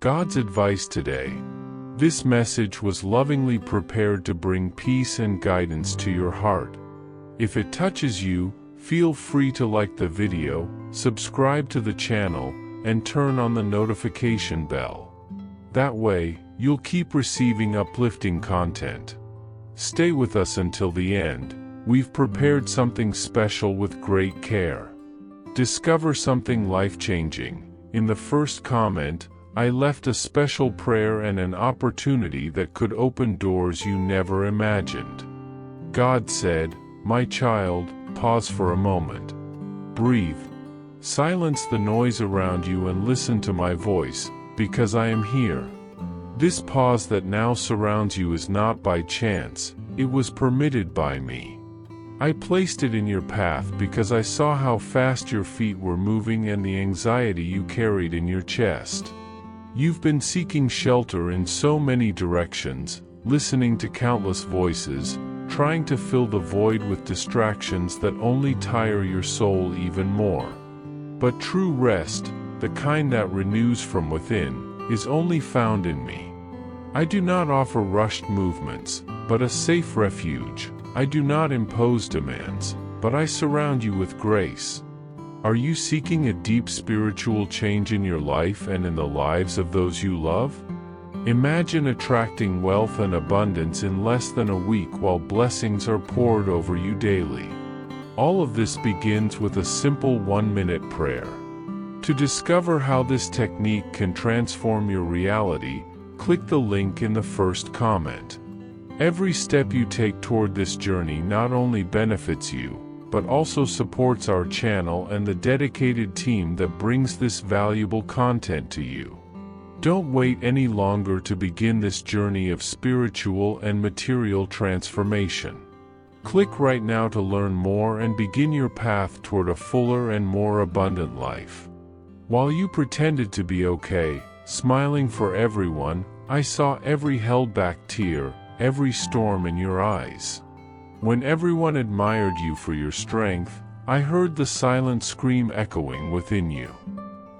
God's advice today. This message was lovingly prepared to bring peace and guidance to your heart. If it touches you, feel free to like the video, subscribe to the channel, and turn on the notification bell. That way, you'll keep receiving uplifting content. Stay with us until the end. We've prepared something special with great care. Discover something life-changing. In the first comment, I left a special prayer and an opportunity that could open doors you never imagined. God said, "My child, pause for a moment. Breathe. Silence the noise around you and listen to my voice, because I am here." This pause that now surrounds you is not by chance, it was permitted by me. I placed it in your path because I saw how fast your feet were moving and the anxiety you carried in your chest. You've been seeking shelter in so many directions, listening to countless voices, trying to fill the void with distractions that only tire your soul even more. But true rest, the kind that renews from within, is only found in me. I do not offer rushed movements, but a safe refuge. I do not impose demands, but I surround you with grace. Are you seeking a deep spiritual change in your life and in the lives of those you love? Imagine attracting wealth and abundance in less than a week while blessings are poured over you daily. All of this begins with a simple 1-minute prayer. To discover how this technique can transform your reality, click the link in the first comment. Every step you take toward this journey not only benefits you, but also supports our channel and the dedicated team that brings this valuable content to you. Don't wait any longer to begin this journey of spiritual and material transformation. Click right now to learn more and begin your path toward a fuller and more abundant life. While you pretended to be okay, smiling for everyone, I saw every held-back tear, every storm in your eyes. When everyone admired you for your strength, I heard the silent scream echoing within you.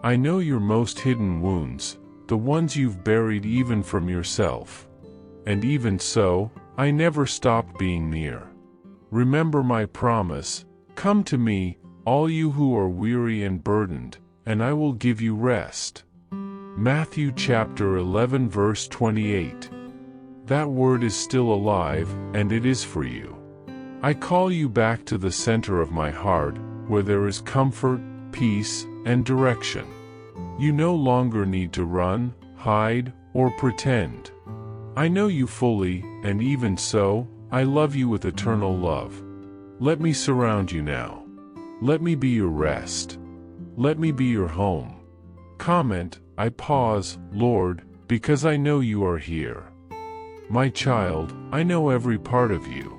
I know your most hidden wounds, the ones you've buried even from yourself. And even so, I never stopped being near. Remember my promise, come to me, all you who are weary and burdened, and I will give you rest. Matthew chapter 11 verse 28. That word is still alive, and it is for you. I call you back to the center of my heart, where there is comfort, peace, and direction. You no longer need to run, hide, or pretend. I know you fully, and even so, I love you with eternal love. Let me surround you now. Let me be your rest. Let me be your home. Comment, I pause, Lord, because I know you are here. My child, I know every part of you.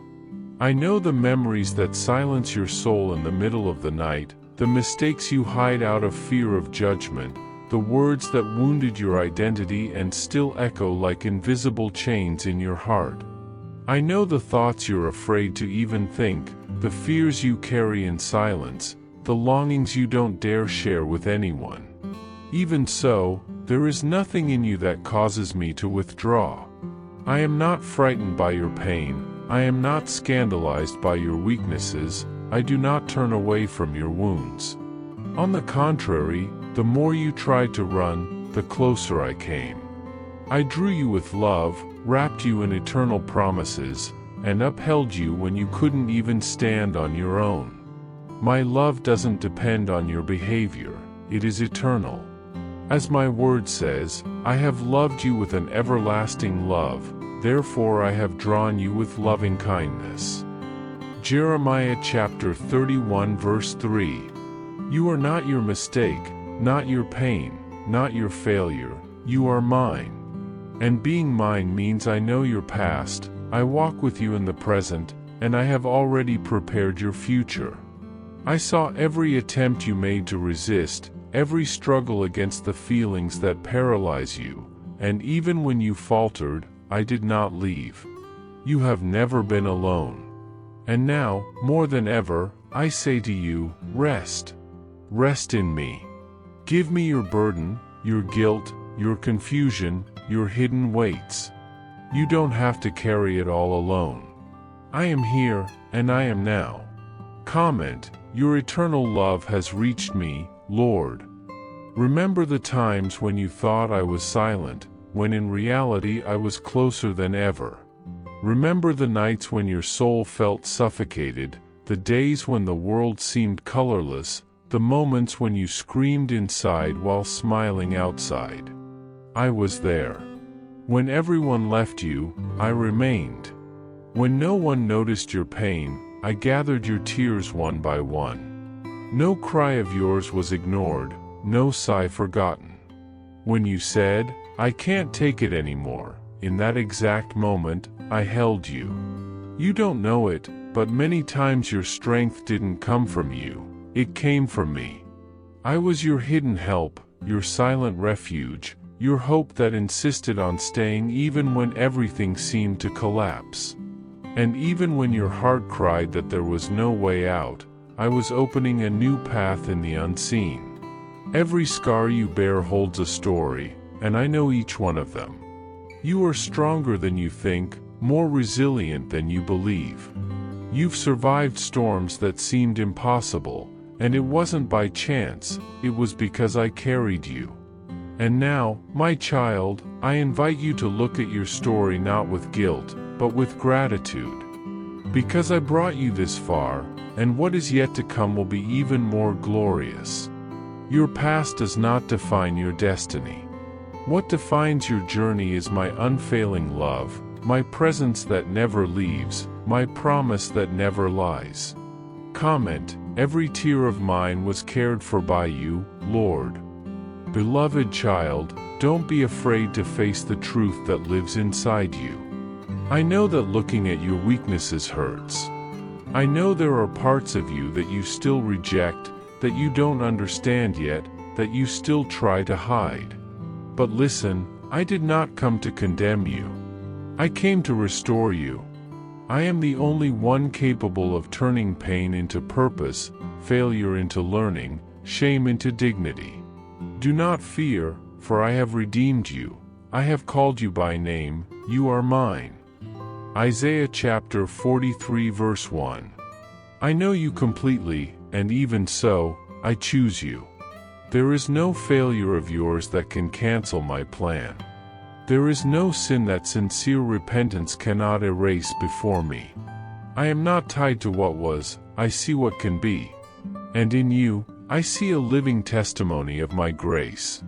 I know the memories that silence your soul in the middle of the night, the mistakes you hide out of fear of judgment, the words that wounded your identity and still echo like invisible chains in your heart. I know the thoughts you're afraid to even think, the fears you carry in silence, the longings you don't dare share with anyone. Even so, there is nothing in you that causes me to withdraw. I am not frightened by your pain. I am not scandalized by your weaknesses. I do not turn away from your wounds. On the contrary, the more you tried to run, the closer I came. I drew you with love, wrapped you in eternal promises, and upheld you when you couldn't even stand on your own. My love doesn't depend on your behavior, it is eternal. As my word says, I have loved you with an everlasting love. Therefore I have drawn you with loving kindness. Jeremiah chapter 31 verse 3. You are not your mistake, not your pain, not your failure, you are mine. And being mine means I know your past, I walk with you in the present, and I have already prepared your future. I saw every attempt you made to resist, every struggle against the feelings that paralyze you, and even when you faltered, I did not leave. You have never been alone. And now, more than ever, I say to you, rest. Rest in me. Give me your burden, your guilt, your confusion, your hidden weights. You don't have to carry it all alone. I am here, and I am now. Comment, your eternal love has reached me, Lord. Remember the times when you thought I was silent, when in reality I was closer than ever. Remember the nights when your soul felt suffocated, the days when the world seemed colorless, the moments when you screamed inside while smiling outside. I was there. When everyone left you, I remained. When no one noticed your pain, I gathered your tears one by one. No cry of yours was ignored, no sigh forgotten. When you said, "I can't take it anymore," in that exact moment, I held you. You don't know it, but many times your strength didn't come from you, it came from me. I was your hidden help, your silent refuge, your hope that insisted on staying even when everything seemed to collapse. And even when your heart cried that there was no way out, I was opening a new path in the unseen. Every scar you bear holds a story, and I know each one of them. You are stronger than you think, more resilient than you believe. You've survived storms that seemed impossible, and it wasn't by chance, it was because I carried you. And now, my child, I invite you to look at your story not with guilt, but with gratitude. Because I brought you this far, and what is yet to come will be even more glorious. Your past does not define your destiny. What defines your journey is my unfailing love, my presence that never leaves, my promise that never lies. Comment, every tear of mine was cared for by you, Lord. Beloved child, don't be afraid to face the truth that lives inside you. I know that looking at your weaknesses hurts. I know there are parts of you that you still reject, that you don't understand yet, that you still try to hide. But listen, I did not come to condemn you. I came to restore you. I am the only one capable of turning pain into purpose, failure into learning, shame into dignity. Do not fear, for I have redeemed you. I have called you by name, you are mine. Isaiah chapter 43 verse 1. I know you completely, and even so, I choose you. There is no failure of yours that can cancel my plan. There is no sin that sincere repentance cannot erase before me. I am not tied to what was, I see what can be. And in you, I see a living testimony of my grace.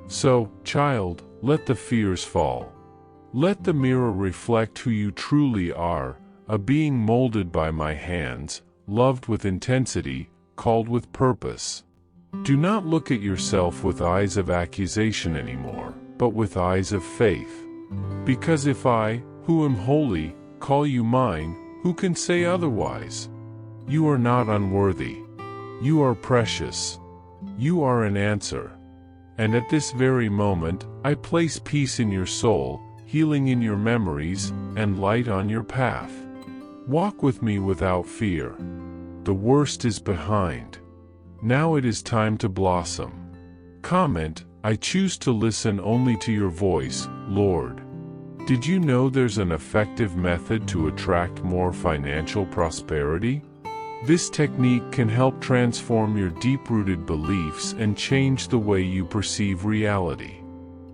So, child, let the fears fall. Let the mirror reflect who you truly are, a being molded by my hands, loved with intensity, called with purpose. Do not look at yourself with eyes of accusation anymore, but with eyes of faith. Because if I, who am holy, call you mine, who can say otherwise? You are not unworthy. You are precious. You are an answer. And at this very moment, I place peace in your soul, healing in your memories, and light on your path. Walk with me without fear. The worst is behind. Now it is time to blossom. Comment, I choose to listen only to your voice, Lord. Did you know there's an effective method to attract more financial prosperity? This technique can help transform your deep-rooted beliefs and change the way you perceive reality.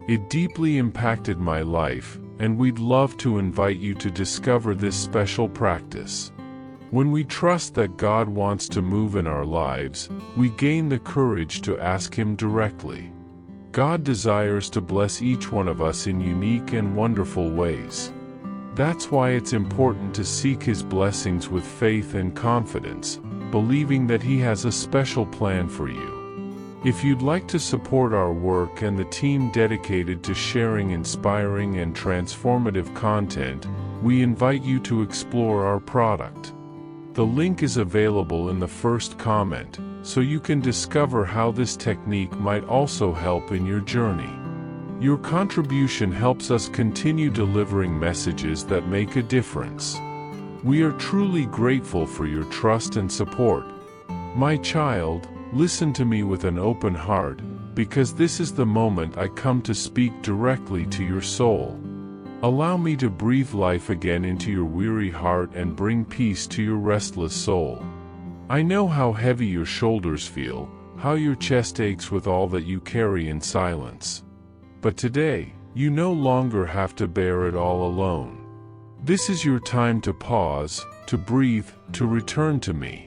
It deeply impacted my life, and we'd love to invite you to discover this special practice. When we trust that God wants to move in our lives, we gain the courage to ask Him directly. God desires to bless each one of us in unique and wonderful ways. That's why it's important to seek His blessings with faith and confidence, believing that He has a special plan for you. If you'd like to support our work and the team dedicated to sharing inspiring and transformative content, we invite you to explore our product. The link is available in the first comment, so you can discover how this technique might also help in your journey. Your contribution helps us continue delivering messages that make a difference. We are truly grateful for your trust and support. My child, listen to me with an open heart, because this is the moment I come to speak directly to your soul. Allow me to breathe life again into your weary heart and bring peace to your restless soul. I know how heavy your shoulders feel, how your chest aches with all that you carry in silence. But today, you no longer have to bear it all alone. This is your time to pause, to breathe, to return to me.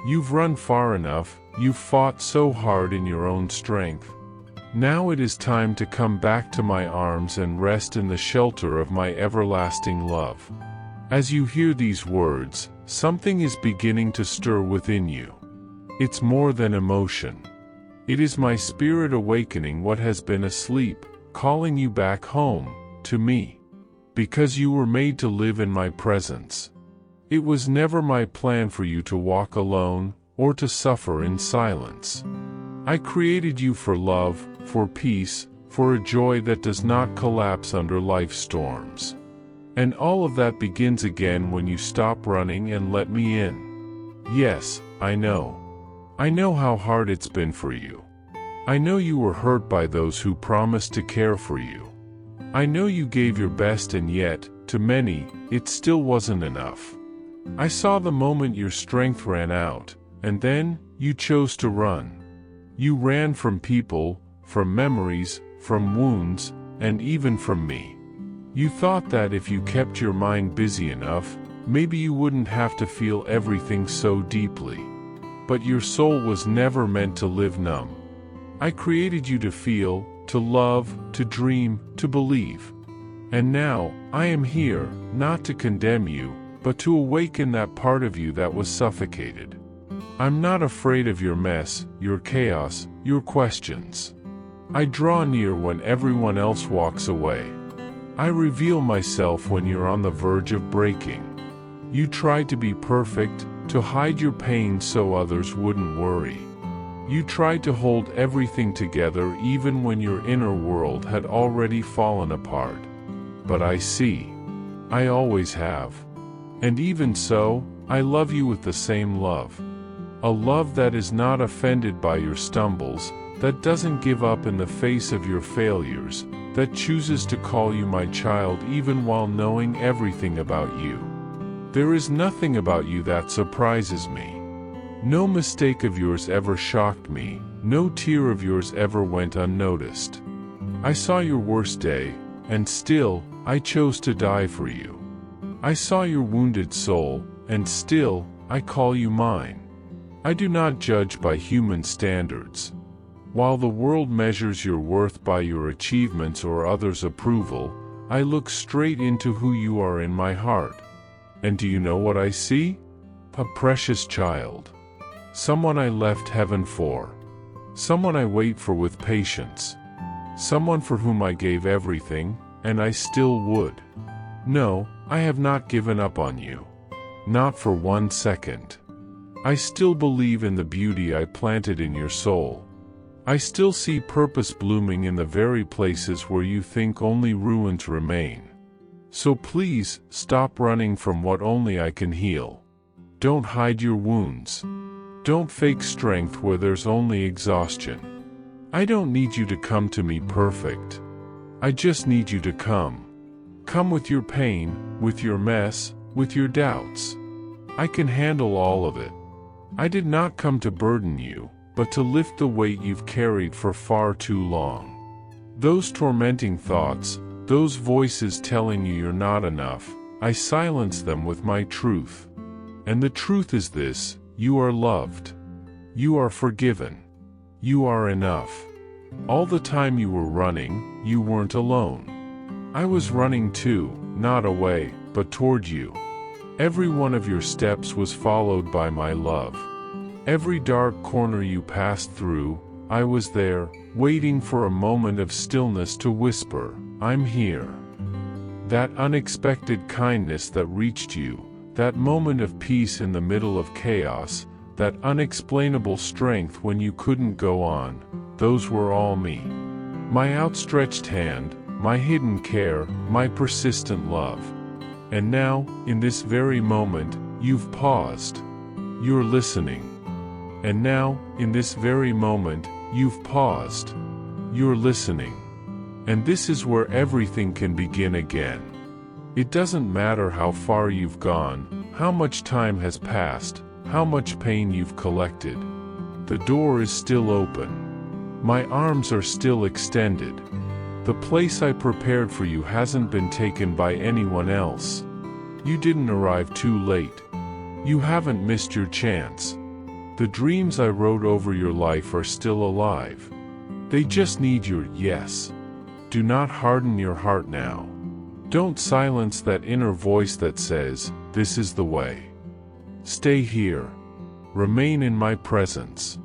You've run far enough, you've fought so hard in your own strength. Now it is time to come back to my arms and rest in the shelter of my everlasting love. As you hear these words, something is beginning to stir within you. It's more than emotion. It is my spirit awakening what has been asleep, calling you back home, to me. Because you were made to live in my presence. It was never my plan for you to walk alone, or to suffer in silence. I created you for love, for peace, for a joy that does not collapse under life's storms. And all of that begins again when you stop running and let me in. Yes, I know. I know how hard it's been for you. I know you were hurt by those who promised to care for you. I know you gave your best, and yet, to many, it still wasn't enough. I saw the moment your strength ran out, and then, you chose to run. You ran from people, from memories, from wounds, and even from me. You thought that if you kept your mind busy enough, maybe you wouldn't have to feel everything so deeply. But your soul was never meant to live numb. I created you to feel, to love, to dream, to believe. And now, I am here, not to condemn you, but to awaken that part of you that was suffocated. I'm not afraid of your mess, your chaos, your questions. I draw near when everyone else walks away. I reveal myself when you're on the verge of breaking. You tried to be perfect, to hide your pain so others wouldn't worry. You tried to hold everything together even when your inner world had already fallen apart. But I see. I always have. And even so, I love you with the same love. A love that is not offended by your stumbles, that doesn't give up in the face of your failures, that chooses to call you my child even while knowing everything about you. There is nothing about you that surprises me. No mistake of yours ever shocked me, no tear of yours ever went unnoticed. I saw your worst day, and still, I chose to die for you. I saw your wounded soul, and still, I call you mine. I do not judge by human standards. While the world measures your worth by your achievements or others' approval, I look straight into who you are in my heart. And do you know what I see? A precious child. Someone I left heaven for. Someone I wait for with patience. Someone for whom I gave everything, and I still would. No, I have not given up on you. Not for 1 second. I still believe in the beauty I planted in your soul. I still see purpose blooming in the very places where you think only ruins remain. So please, stop running from what only I can heal. Don't hide your wounds. Don't fake strength where there's only exhaustion. I don't need you to come to me perfect. I just need you to come. Come with your pain, with your mess, with your doubts. I can handle all of it. I did not come to burden you, but to lift the weight you've carried for far too long. Those tormenting thoughts, those voices telling you you're not enough, I silence them with my truth. And the truth is this: you are loved. You are forgiven. You are enough. All the time you were running, you weren't alone. I was running too, not away, but toward you. Every one of your steps was followed by my love. Every dark corner you passed through, I was there, waiting for a moment of stillness to whisper, "I'm here." That unexpected kindness that reached you, that moment of peace in the middle of chaos, that unexplainable strength when you couldn't go on, those were all me. My outstretched hand, my hidden care, my persistent love. And now, in this very moment, you've paused. You're listening. And now, in this very moment, You've paused. You're listening. And this is where everything can begin again. It doesn't matter how far you've gone, how much time has passed, how much pain you've collected. The door is still open. My arms are still extended. The place I prepared for you hasn't been taken by anyone else. You didn't arrive too late. You haven't missed your chance. The dreams I wrote over your life are still alive. They just need your yes. Do not harden your heart now. Don't silence that inner voice that says, "This is the way." Stay here. Remain in my presence.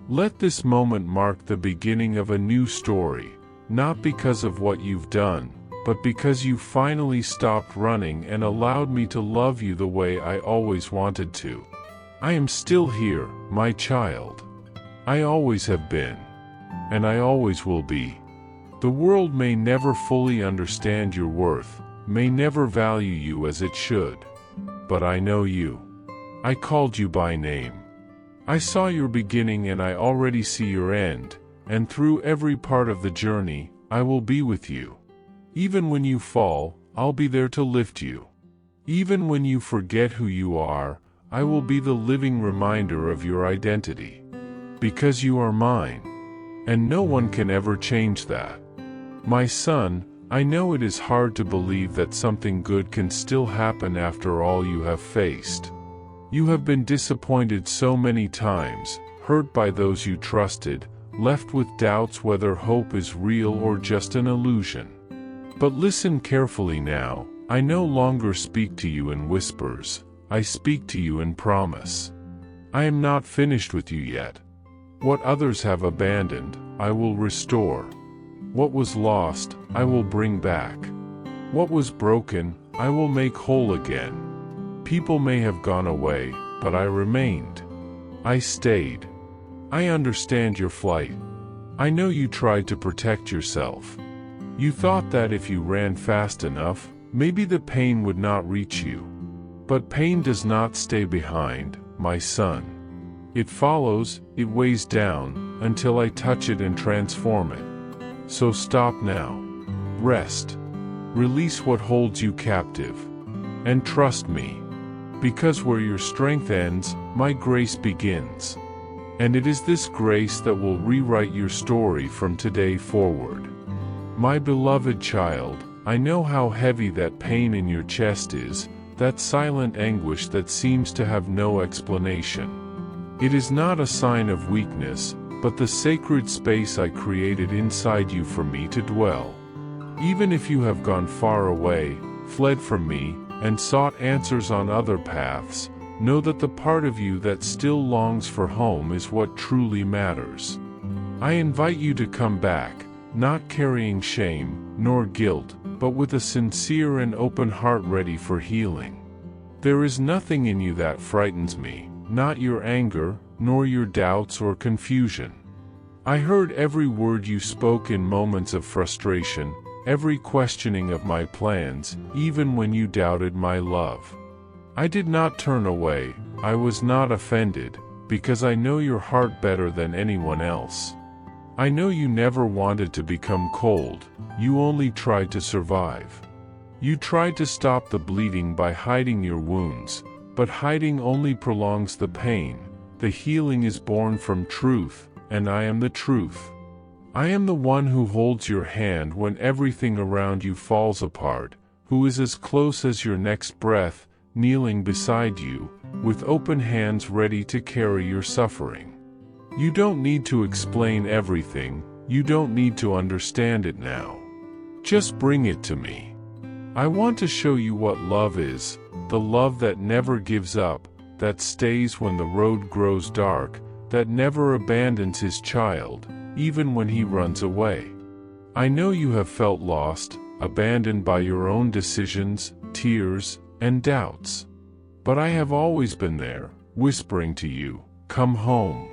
Let this moment mark the beginning of a new story, not because of what you've done, but because you finally stopped running and allowed me to love you the way I always wanted to. I am still here, my child. I always have been. And I always will be. The world may never fully understand your worth, may never value you as it should. But I know you. I called you by name. I saw your beginning and I already see your end, and through every part of the journey, I will be with you. Even when you fall, I'll be there to lift you. Even when you forget who you are, I will be the living reminder of your identity. Because you are mine. And no one can ever change that. My son, I know it is hard to believe that something good can still happen after all you have faced. You have been disappointed so many times, hurt by those you trusted, left with doubts whether hope is real or just an illusion. But listen carefully now. I no longer speak to you in whispers. I speak to you in promise. I am not finished with you yet. What others have abandoned, I will restore. What was lost, I will bring back. What was broken, I will make whole again. People may have gone away, but I remained. I stayed. I understand your flight. I know you tried to protect yourself. You thought that if you ran fast enough, maybe the pain would not reach you. But pain does not stay behind, my son. It follows, it weighs down, until I touch it and transform it. So stop now. Rest. Release what holds you captive. And trust me. Because where your strength ends, my grace begins. And it is this grace that will rewrite your story from today forward. My beloved child, I know how heavy that pain in your chest is, that silent anguish that seems to have no explanation. It is not a sign of weakness, but the sacred space I created inside you for me to dwell. Even if you have gone far away, fled from me, and sought answers on other paths, know that the part of you that still longs for home is what truly matters. I invite you to come back, not carrying shame, nor guilt, but with a sincere and open heart ready for healing. There is nothing in you that frightens me, not your anger, nor your doubts or confusion. I heard every word you spoke in moments of frustration, every questioning of my plans, even when you doubted my love. I did not turn away, I was not offended, because I know your heart better than anyone else. I know you never wanted to become cold, you only tried to survive. You tried to stop the bleeding by hiding your wounds, but hiding only prolongs the pain. The healing is born from truth, and I am the truth. I am the one who holds your hand when everything around you falls apart, who is as close as your next breath, kneeling beside you, with open hands ready to carry your suffering. You don't need to explain everything, you don't need to understand it now. Just bring it to me. I want to show you what love is, the love that never gives up, that stays when the road grows dark, that never abandons his child, even when he runs away. I know you have felt lost, abandoned by your own decisions, tears, and doubts. But I have always been there, whispering to you, come home.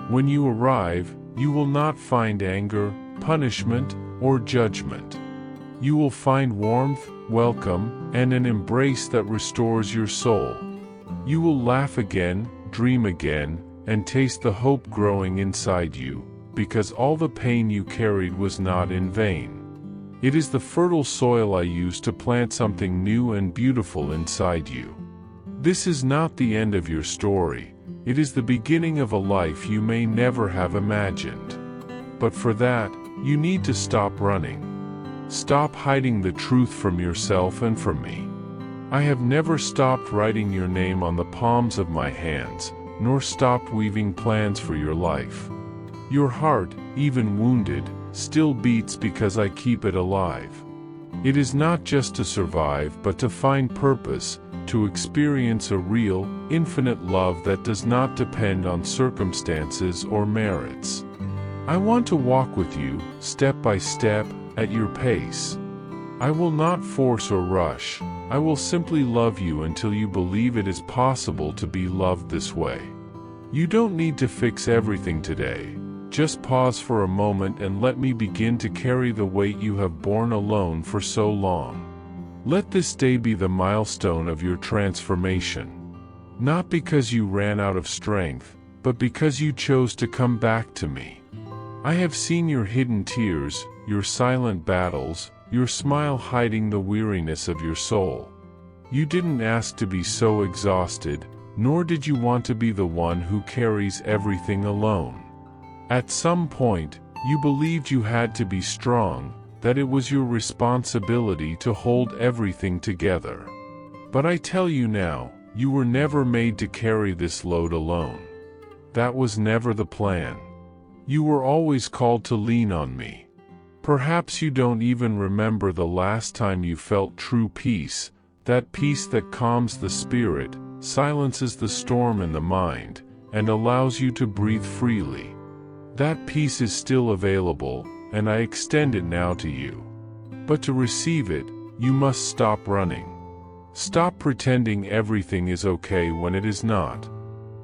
When you arrive, you will not find anger, punishment, or judgment. You will find warmth, welcome, and an embrace that restores your soul. You will laugh again, dream again, and taste the hope growing inside you. because all the pain you carried was not in vain. It is the fertile soil I used to plant something new and beautiful inside you. This is not the end of your story. It is the beginning of a life you may never have imagined. But for that, you need to stop running. Stop hiding the truth from yourself and from me. I have never stopped writing your name on the palms of my hands, nor stopped weaving plans for your life. Your heart, even wounded, still beats because I keep it alive. It is not just to survive but to find purpose, to experience a real, infinite love that does not depend on circumstances or merits. I want to walk with you, step by step, at your pace. I will not force or rush. I will simply love you until you believe it is possible to be loved this way. You don't need to fix everything today. Just pause for a moment and let me begin to carry the weight you have borne alone for so long. Let this day be the milestone of your transformation. Not because you ran out of strength, but because you chose to come back to me. I have seen your hidden tears, your silent battles, your smile hiding the weariness of your soul. You didn't ask to be so exhausted, nor did you want to be the one who carries everything alone. At some point, you believed you had to be strong, that it was your responsibility to hold everything together. But I tell you now, you were never made to carry this load alone. That was never the plan. You were always called to lean on me. Perhaps you don't even remember the last time you felt true peace, that peace that calms the spirit, silences the storm in the mind, and allows you to breathe freely. That peace is still available, and I extend it now to you. But to receive it, you must stop running. Stop pretending everything is okay when it is not.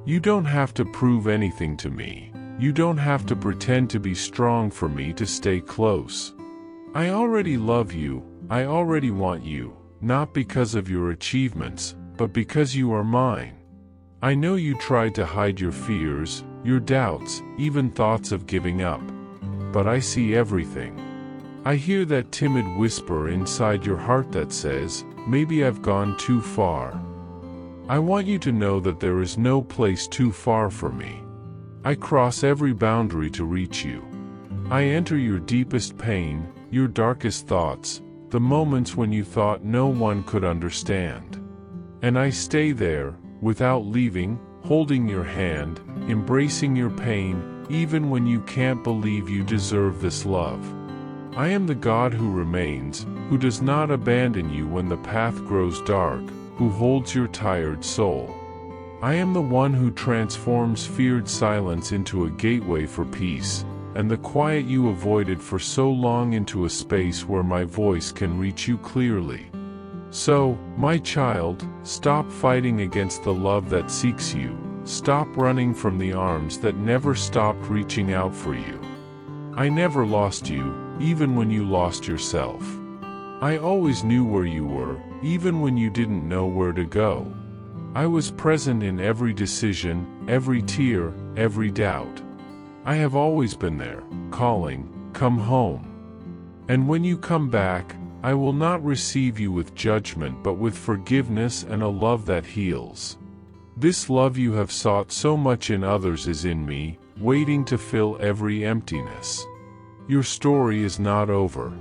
You don't have to prove anything to me. You don't have to pretend to be strong for me to stay close. I already love you, I already want you, not because of your achievements, but because you are mine. I know you tried to hide your fears, your doubts, even thoughts of giving up. But I see everything. I hear that timid whisper inside your heart that says, maybe I've gone too far. I want you to know that there is no place too far for me. I cross every boundary to reach you. I enter your deepest pain, your darkest thoughts, the moments when you thought no one could understand. And I stay there, without leaving, holding your hand, embracing your pain, even when you can't believe you deserve this love. I am the God who remains, who does not abandon you when the path grows dark, who holds your tired soul. I am the one who transforms feared silence into a gateway for peace, and the quiet you avoided for so long into a space where my voice can reach you clearly. So, my child, stop fighting against the love that seeks you. Stop running from the arms that never stopped reaching out for you. I never lost you, even when you lost yourself. I always knew where you were, even when you didn't know where to go. I was present in every decision, every tear, every doubt. I have always been there, calling, come home. And when you come back, I will not receive you with judgment but with forgiveness and a love that heals. This love you have sought so much in others is in me, waiting to fill every emptiness. Your story is not over.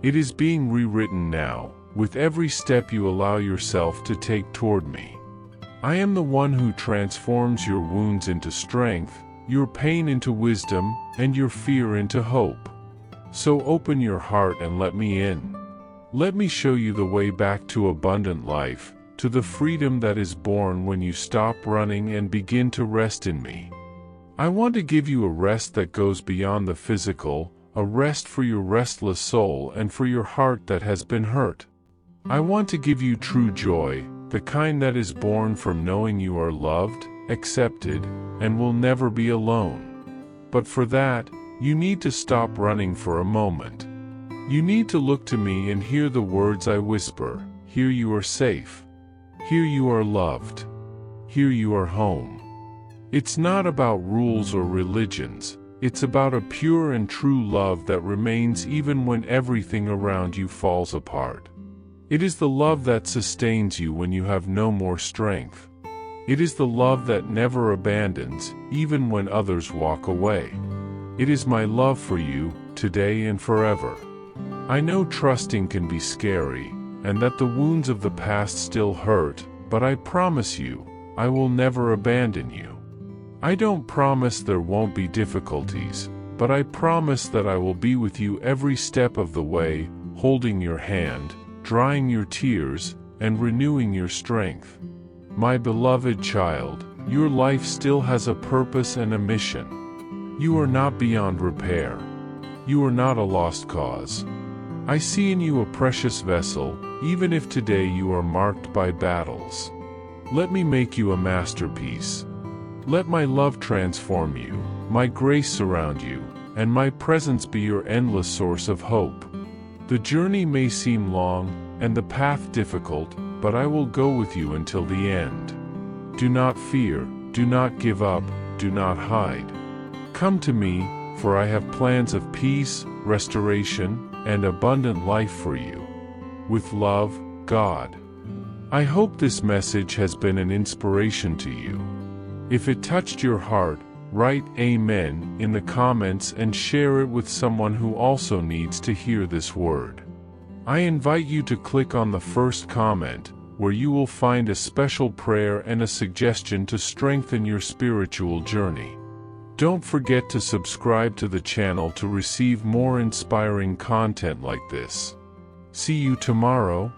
It is being rewritten now, with every step you allow yourself to take toward me. I am the one who transforms your wounds into strength, your pain into wisdom, and your fear into hope. So open your heart and let me in. Let me show you the way back to abundant life, to the freedom that is born when you stop running and begin to rest in me. I want to give you a rest that goes beyond the physical, a rest for your restless soul and for your heart that has been hurt. I want to give you true joy, the kind that is born from knowing you are loved, accepted, and will never be alone. But for that, you need to stop running for a moment. You need to look to me and hear the words I whisper. Here you are safe. Here you are loved. Here you are home. It's not about rules or religions. It's about a pure and true love that remains even when everything around you falls apart. It is the love that sustains you when you have no more strength. It is the love that never abandons, even when others walk away. It is my love for you, today and forever. I know trusting can be scary, and that the wounds of the past still hurt, but I promise you, I will never abandon you. I don't promise there won't be difficulties, but I promise that I will be with you every step of the way, holding your hand, drying your tears, and renewing your strength. My beloved child, your life still has a purpose and a mission. You are not beyond repair. You are not a lost cause. I see in you a precious vessel, even if today you are marked by battles. Let me make you a masterpiece. Let my love transform you, my grace surround you, and my presence be your endless source of hope. The journey may seem long, and the path difficult, but I will go with you until the end. Do not fear, do not give up, do not hide. Come to me, for I have plans of peace, restoration, and abundant life for you. With love, God. I hope this message has been an inspiration to you. If it touched your heart, write Amen in the comments and share it with someone who also needs to hear this word. I invite you to click on the first comment, where you will find a special prayer and a suggestion to strengthen your spiritual journey. Don't forget to subscribe to the channel to receive more inspiring content like this. See you tomorrow.